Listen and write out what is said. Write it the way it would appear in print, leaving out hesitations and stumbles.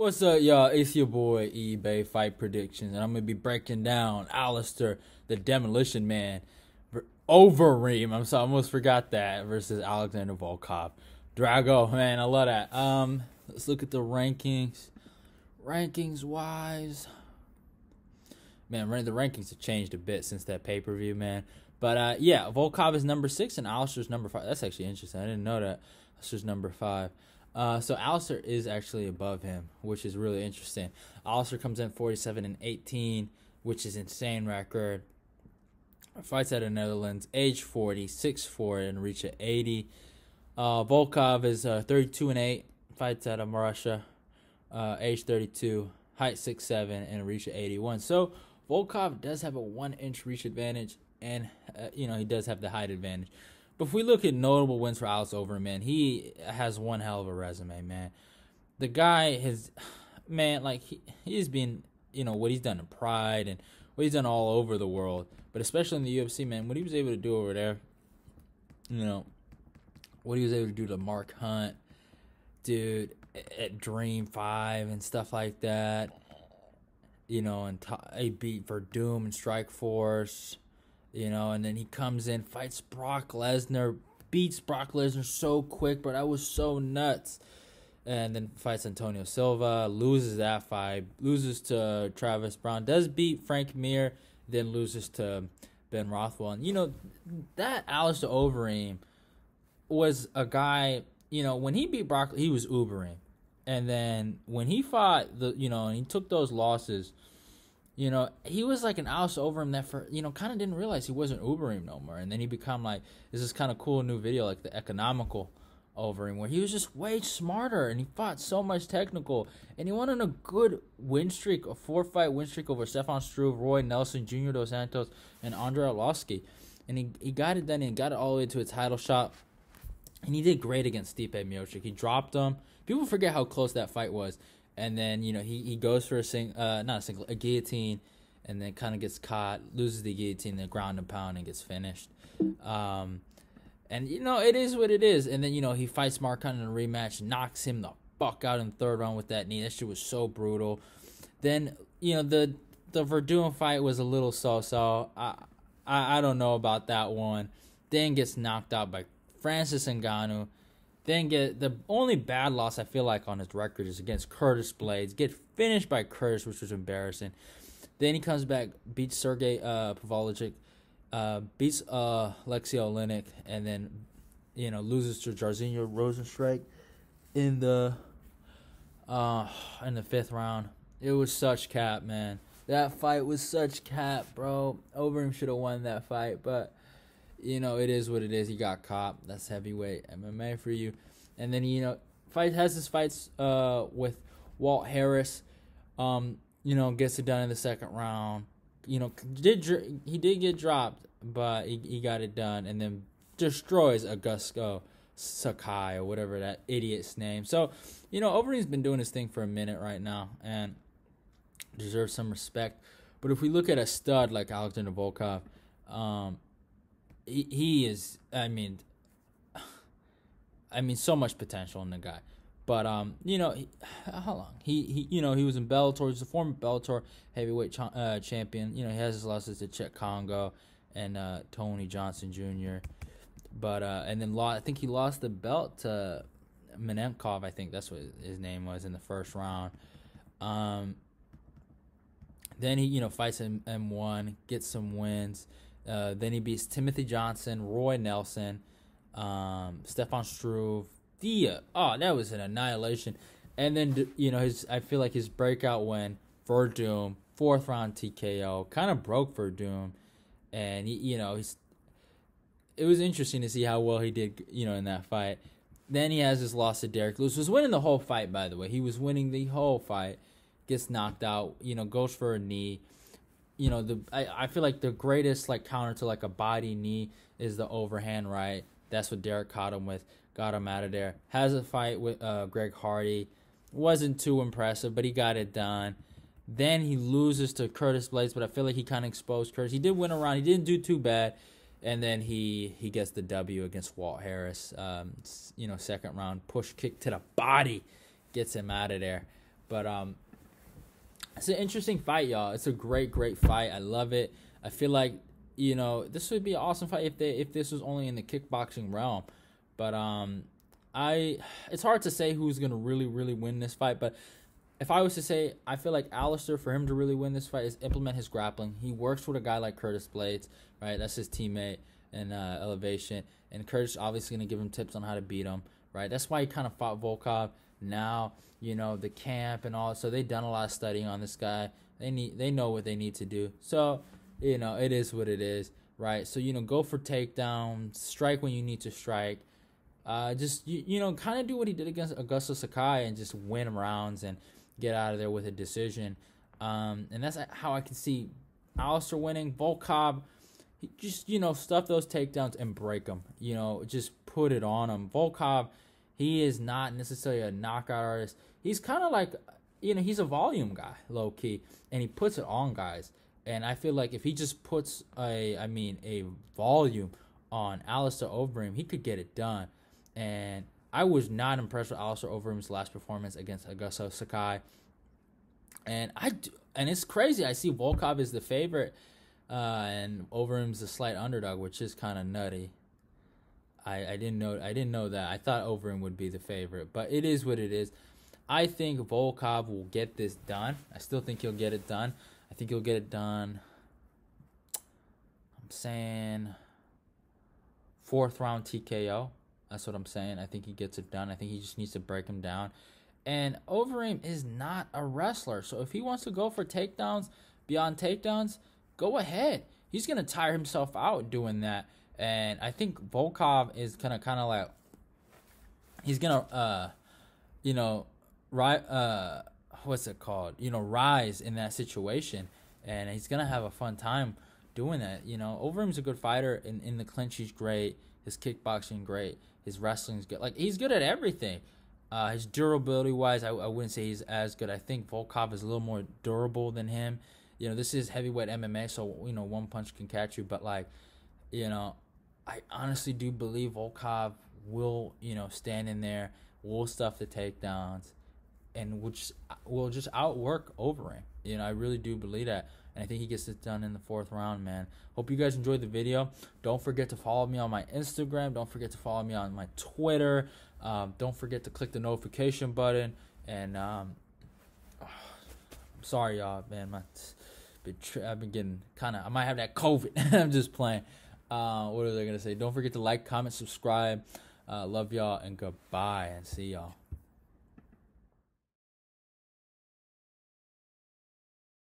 What's up, y'all? It's your boy eBay Fight Predictions, and I'm gonna be breaking down Alistair the Demolition Man Overeem. I almost forgot that versus Alexander Volkov. Drago, man, I love that. Let's look at the rankings. Rankings wise, man, the rankings have changed a bit since that pay-per-view, man. But yeah, Volkov is number 6 and Alistair's number 5. That's actually interesting. I didn't know that. Alistair's number 5. So Alistair is actually above him, which is really interesting. Alistair comes in 47-18, which is insane record. Fights out of Netherlands, age 40, 6'4", and reach at 80. Volkov is 32-8, fights out of Russia, age 32, height 6'7", and reach at 81. So Volkov does have a 1-inch reach advantage, and he does have the height advantage. But if we look at notable wins for Alistair Overeem, man, he has one hell of a resume, man. The guy has, man, like, he's been, what he's done in Pride and what he's done all over the world. But especially in the UFC, man, what he was able to do over there, what he was able to do to Mark Hunt, dude, at Dream 5 and stuff like that, and he beat Verdum and Strikeforce. And then he comes in, fights Brock Lesnar, beats Brock Lesnar so quick, but that was so nuts. And then fights Antonio Silva, loses that fight, loses to Travis Brown, does beat Frank Mir, then loses to Ben Rothwell. And, that Alistair Overeem was a guy, when he beat Brock, he was Ubering. And then when he fought, and he took those losses, he was like an Alistair Overeem that kind of didn't realize he wasn't Ubering no more. And then he become like, this kind of cool new video, like the economical Overeem, where he was just way smarter and he fought so much technical. And he went on a good win streak, a 4-fight win streak over Stefan Struve, Roy Nelson, Junior Dos Santos, and Andrei Arlovski. And he got it done and got it all the way to a title shot. And he did great against Stipe Miocic. He dropped him. People forget how close that fight was. And then, he goes for a guillotine, and then kind of gets caught, loses the guillotine, then ground and pound, and gets finished. And, it is what it is. And then, he fights Mark Hunt in a rematch, knocks him the fuck out in the 3rd round with that knee. That shit was so brutal. Then, the Verdum fight was a little so-so. I don't know about that one. Then gets knocked out by Francis Ngannou. Then the only bad loss I feel like on his record is against Curtis Blades. Get finished by Curtis, which was embarrassing. Then he comes back, beats Sergey Pavlovich, beats Alexei Oleinik, and then loses to Jairzinho Rozenstruik in the 5th round. It was such cap, man. That fight was such cap, bro. Overeem should have won that fight, but it is what it is. He got caught. That's heavyweight MMA for you. And then has his fights with Walt Harris. Gets it done in the 2nd round. He did get dropped, but he got it done, and then destroys Augusto Sakai or whatever that idiot's name. So Overeem's been doing his thing for a minute right now and deserves some respect. But if we look at a stud like Alexander Volkov, he is, so much potential in the guy. But, how long? He was in Bellator. He's a former Bellator heavyweight champion. He has his losses to Chet Congo and Tony Johnson Jr. But, and then I think he lost the belt to Menenkov. I think that's what his name was in the 1st round. Then he, fights M1, gets some wins. Then he beats Timothy Johnson, Roy Nelson, Stefan Struve, Thea. Oh, that was an annihilation. And then, I feel like his breakout win, Verdum, 4th round TKO, kind of broke Verdum. And, it was interesting to see how well he did, in that fight. Then he has his loss to Derek Lewis. Was winning the whole fight, by the way. He was winning the whole fight. Gets knocked out, goes for a knee. I feel like the greatest counter to a body knee is the overhand right. That's what Derek caught him with, got him out of there. Has a fight with Greg Hardy, wasn't too impressive, but he got it done. Then he loses to Curtis Blades, but I feel like he kind of exposed Curtis. He did win a round, he didn't do too bad, and then he gets the W against Walt Harris. 2nd round push kick to the body gets him out of there. But it's an interesting fight, y'all. It's a great fight. I love it. I feel like, you know, this would be an awesome fight if this was only in the kickboxing realm. But it's hard to say who's gonna really win this fight. But if I was to say, I feel like Alistair, for him to really win this fight, is implement his grappling. He works with a guy like Curtis Blades, right? That's his teammate in Elevation, and Curtis obviously gonna give him tips on how to beat him, right? That's why he kind of fought Volkov. Now, you know, the camp and all, so they've done a lot of studying on this guy. They know what they need to do. So, you know, it is what it is, right? So, you know, go for takedowns, strike when you need to strike. Just you know, kind of do what he did against Augusto Sakai and just win rounds and get out of there with a decision. And that's how I can see Alistair winning. Volkov, he just, you know, stuff those takedowns and break them. You know, just put it on him. Volkov, he is not necessarily a knockout artist. He's kind of like, you know, he's a volume guy, low key, and he puts it on guys. And I feel like if he just puts a volume on Alistair Overeem, he could get it done. And I was not impressed with Alistair Overeem's last performance against Augusto Sakai. And it's crazy. I see Volkov is the favorite, and Overeem's a slight underdog, which is kind of nutty. I didn't know that. I thought Overeem would be the favorite, but it is what it is. I think Volkov will get this done. I still think he'll get it done. I think he'll get it done. I'm saying 4th round TKO. That's what I'm saying. I think he gets it done. I think he just needs to break him down. And Overeem is not a wrestler, so if he wants to go for takedowns, beyond takedowns, go ahead. He's going to tire himself out doing that. And I think Volkov is kind of like, he's going to, you know, what's it called? You know, rise in that situation. And he's going to have a fun time doing that. You know, Overeem's a good fighter. In the clinch, he's great. His kickboxing, great. His wrestling's good. Like, he's good at everything. His durability-wise, I wouldn't say he's as good. I think Volkov is a little more durable than him. You know, this is heavyweight MMA, so, you know, one punch can catch you. But, like, you know, I honestly do believe Volkov will, you know, stand in there, will stuff the takedowns, and will just outwork Overeem. You know, I really do believe that. And I think he gets it done in the 4th round, man. Hope you guys enjoyed the video. Don't forget to follow me on my Instagram. Don't forget to follow me on my Twitter. Don't forget to click the notification button. And I'm sorry, y'all, man. I've been getting kind of, I might have that COVID. I'm just playing. What are they going to say? Don't forget to like, comment, subscribe. Love y'all, and goodbye, and see y'all.